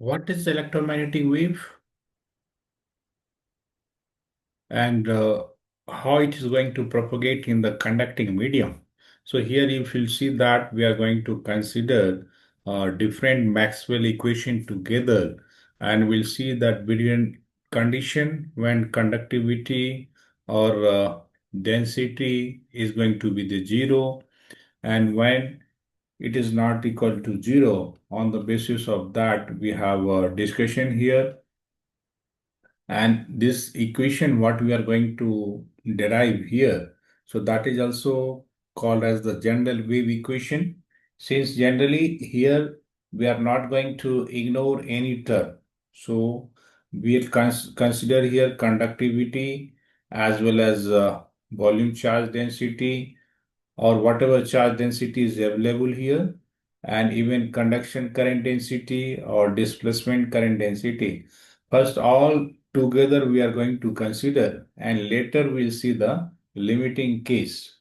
What is electromagnetic wave and how it is going to propagate in the conducting medium? So here you will see that we are going to consider different Maxwell equation together, and we'll see that between condition when conductivity or density is going to be the zero, and when it is not equal to zero. On the basis of that, we have a discussion here. And this equation, what we are going to derive here, so that is also called as the general wave equation. Since generally here we are not going to ignore any term, so we'll consider here conductivity as well as volume charge density or whatever charge density is available here, and even conduction current density or displacement current density. First, all together we are going to consider, and later we'll see the limiting case.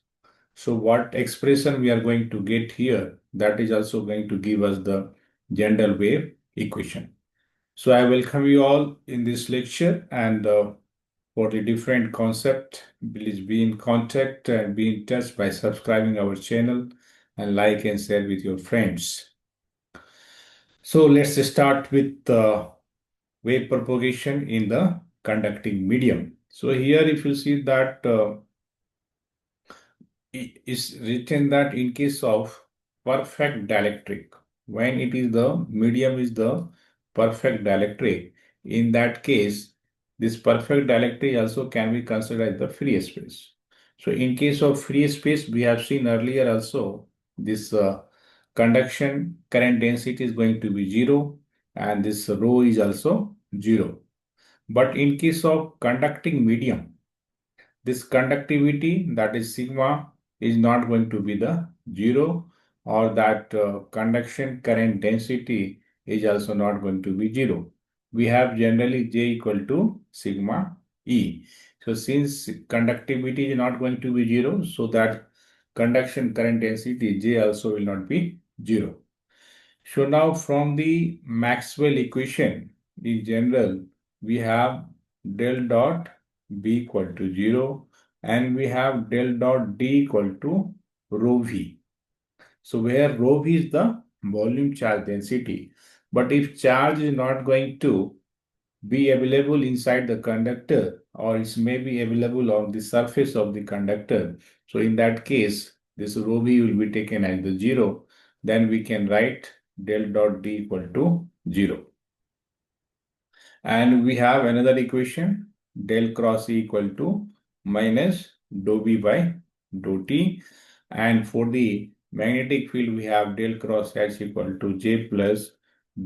So what expression we are going to get here, that is also going to give us the general wave equation. So I welcome you all in this lecture, and for the different concept, please be in contact and be in touch by subscribing our channel and like and share with your friends. So let's start with wave propagation in the conducting medium. So here if you see that it is written that in case of perfect dielectric, when it is the medium is the perfect dielectric, in that case, this perfect dielectric also can be considered as the free space. So in case of free space, we have seen earlier also this conduction current density is going to be zero, and this rho is also zero. But in case of conducting medium, this conductivity, that is sigma, is not going to be the zero, or that conduction current density is also not going to be zero. We have generally J equal to sigma E. So since conductivity is not going to be zero, so that conduction current density J also will not be zero. So now from the Maxwell equation, in general, we have del dot B equal to 0, and we have del dot D equal to rho V. So where rho V is the volume charge density. But if charge is not going to be available inside the conductor, or it may be available on the surface of the conductor, so in that case, this rho V will be taken as the 0. Then we can write del dot D equal to 0. And we have another equation, del cross E equal to minus dou B by dou T. And for the magnetic field, we have del cross H equal to J plus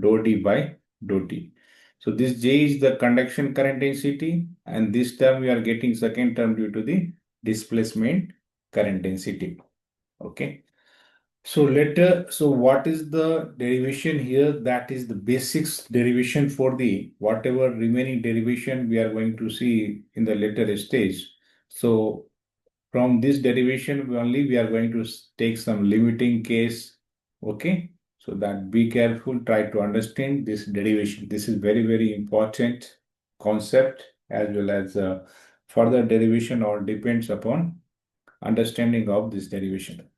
dou D by dou T. So this J is the conduction current density, and this term we are getting second term due to the displacement current density. Okay. So what is the derivation here? That is the basics derivation for the whatever remaining derivation we are going to see in the later stage. So from this derivation we are going to take some limiting case. Okay. So that be careful, try to understand this derivation. This is very, very important concept, as well as further derivation or depends upon understanding of this derivation.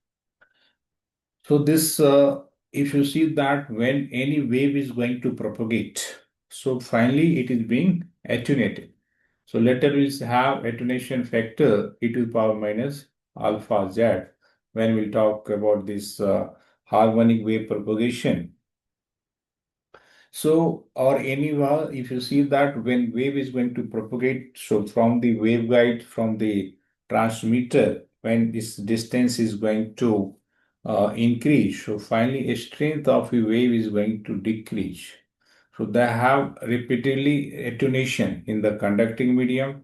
So this, if you see that when any wave is going to propagate, so finally it is being attenuated. So later we'll have attenuation factor e to the power minus alpha z when we'll talk about this harmonic wave propagation. So, or anywhere, if you see that when wave is going to propagate, so from the waveguide, from the transmitter, when this distance is going to increase, so finally a strength of a wave is going to decrease. So they have repeatedly attenuation in the conducting medium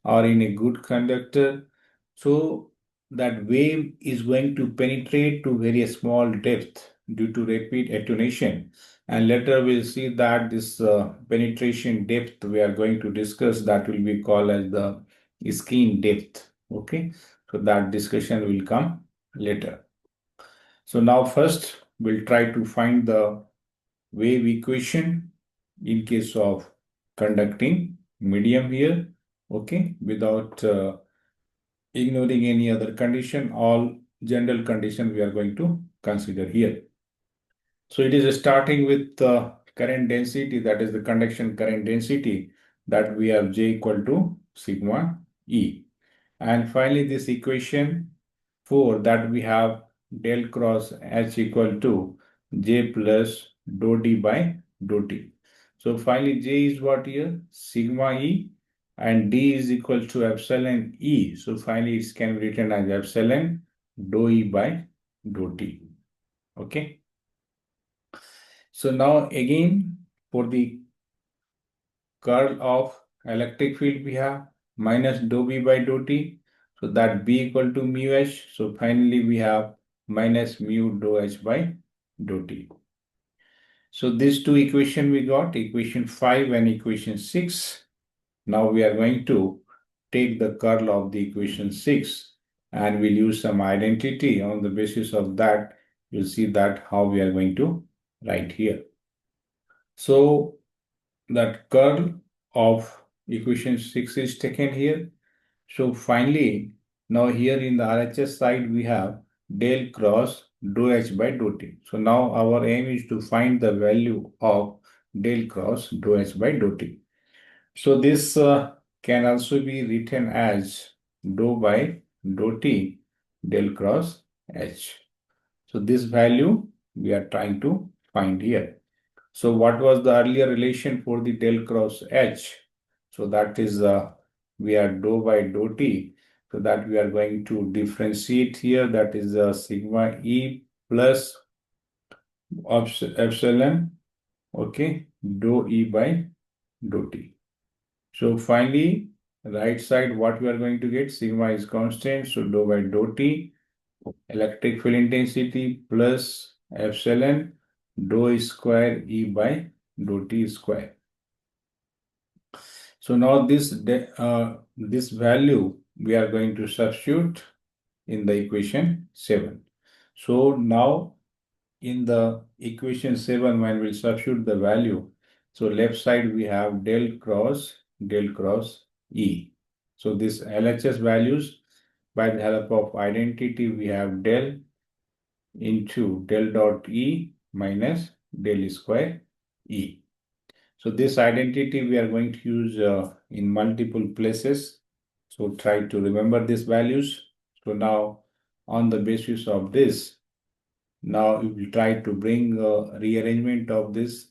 or in a good conductor. So that wave is going to penetrate to very small depth due to rapid attenuation. And later we'll see that this penetration depth we are going to discuss, that will be called as the skin depth. Okay. So that discussion will come later. So now first we'll try to find the wave equation. in case of conducting medium here, okay, without ignoring any other condition, all general condition we are going to consider here. So it is starting with the current density, that is the conduction current density, that we have J equal to sigma E. And finally this equation 4, that we have del cross H equal to J plus dou D by dou T. So finally J is what here? Sigma E, and D is equal to epsilon E. So finally it can be written as epsilon dou E by dou T. Okay. So now again for the curl of electric field we have minus dou B by dou T. So that B equal to mu H. So finally we have minus mu dou H by dou T. So these two equation we got, equation 5 and equation 6. Now we are going to take the curl of the equation 6 and we'll use some identity. On the basis of that, you'll see that how we are going to write here. So that curl of equation 6 is taken here. So finally, now here in the RHS side, we have del cross dou H by dou T. So now our aim is to find the value of del cross dou H by dou T. So this can also be written as dou by dou T del cross H. So this value we are trying to find here. So what was the earlier relation for the del cross H? So that is we are dou by dou T. So that we are going to differentiate here. That is sigma E plus epsilon, okay, dou E by dou T. So finally, right side, what we are going to get, sigma is constant. So dou by dou T, electric field intensity plus epsilon dou square E by dou T square. So now this value we are going to substitute in the equation 7. So now in the equation 7, when we substitute the value, so left side we have del cross E. So this LHS values, by the help of identity, we have del into del dot E minus del square E. So this identity we are going to use in multiple places. So try to remember these values. So now on the basis of this, now we will try to bring a rearrangement of this.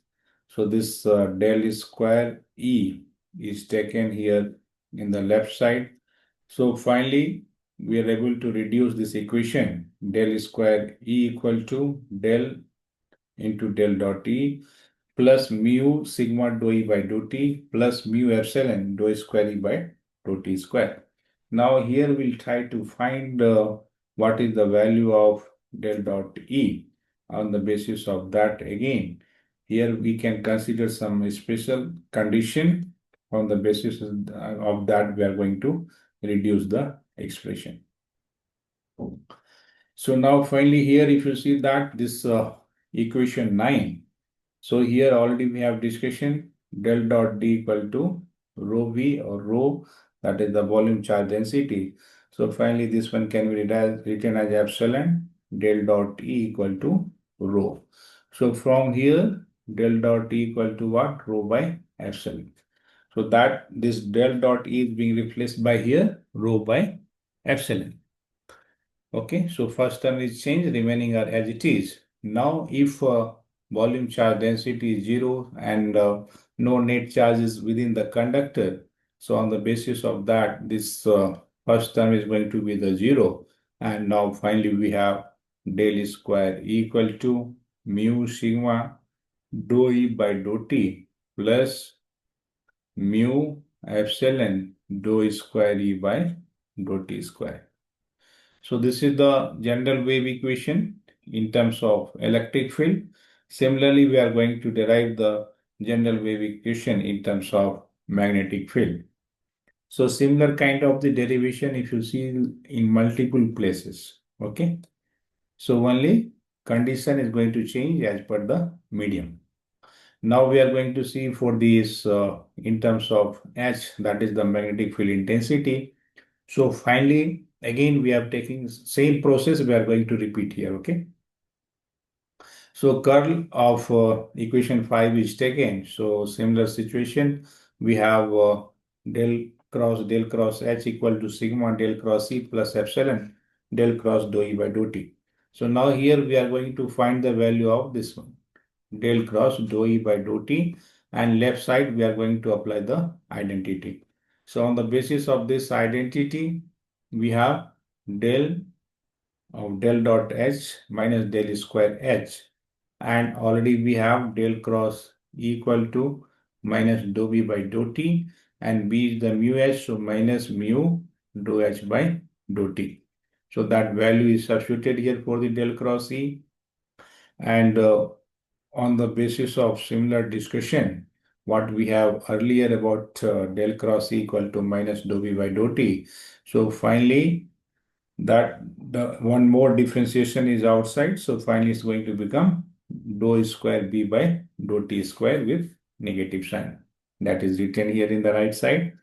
So this del square E is taken here in the left side. So finally, we are able to reduce this equation, del square E equal to del into del dot E plus mu sigma dou E by dou T plus mu epsilon dou square E by dou T square. Now here we'll try to find what is the value of del dot E. On the basis of that, again, here we can consider some special condition. On the basis of that, we are going to reduce the expression. So now finally here, if you see that this equation 9, so here already we have discussion del dot D equal to rho V or rho, that is the volume charge density. So finally this one can be written as epsilon del dot E equal to rho. So from here del dot E equal to what? Rho by epsilon. So that this del dot E is being replaced by here rho by epsilon. Okay, so first term is changed, remaining are as it is. Now, if volume charge density is 0 and no net charge is within the conductor, so on the basis of that, this first term is going to be the 0. And now finally we have del square equal to mu sigma dou E by dou T plus mu epsilon dou square E by dou T square. So this is the general wave equation in terms of electric field. Similarly, we are going to derive the general wave equation in terms of magnetic field. So similar kind of the derivation if you see in multiple places. Okay. So only condition is going to change as per the medium. Now we are going to see for these in terms of H, that is the magnetic field intensity. So finally, again, we are taking same process we are going to repeat here, okay? So curl of equation 5 is taken. So similar situation, we have del cross H equal to sigma del cross E plus epsilon del cross dou E by dou T. So now here we are going to find the value of this one, del cross dou E by dou T, and left side we are going to apply the identity. So on the basis of this identity, we have del of del dot H minus del square H, and already we have del cross equal to minus dou B by dou T, and B is the mu H, so minus mu dou H by dou T. So that value is substituted here for the del cross E, and on the basis of similar discussion, what we have earlier about del cross E equal to minus dou B by dou T. So finally, that the one more differentiation is outside. So finally, it's going to become dou square B by dou T square with negative sign. That is written here in the right side.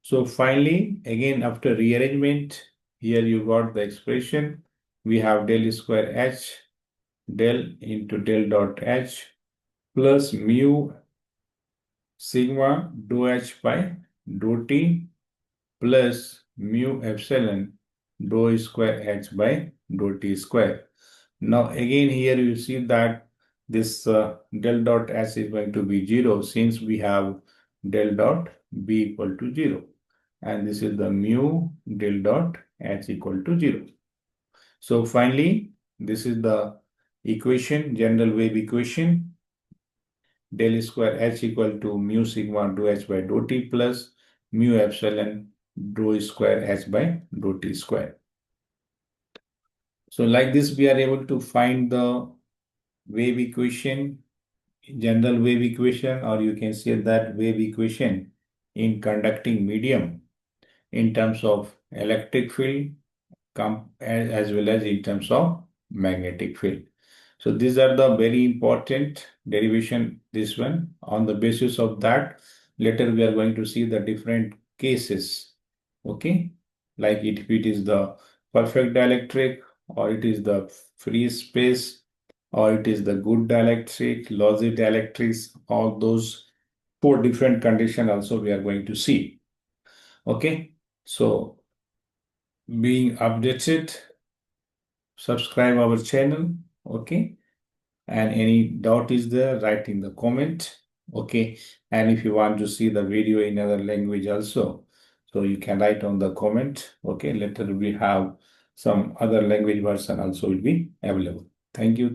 So finally, again, after rearrangement, here you got the expression. We have del square H del into del dot H plus mu sigma dou H by dou T plus mu epsilon dou square H by dou T square. Now again here you see that this del dot S is going to be 0 since we have del dot B equal to 0. And this is the mu del dot H equal to 0. So finally, this is the equation, general wave equation, del square H equal to mu sigma dou H by dou T plus mu epsilon dou square H by dou T square. So like this, we are able to find the wave equation, general wave equation, or you can say that wave equation in conducting medium in terms of electric field as well as in terms of magnetic field. So these are the very important derivation, this one. On the basis of that, later we are going to see the different cases, okay? Like if it is the perfect dielectric, or it is the free space, or it is the good dielectric, lossy dielectrics, all those four different conditions also we are going to see, okay? So being updated, subscribe our channel, okay? And any doubt is there, write in the comment, okay? And if you want to see the video in other language also, so you can write on the comment, okay? Later we have some other language version also will be available. Thank you.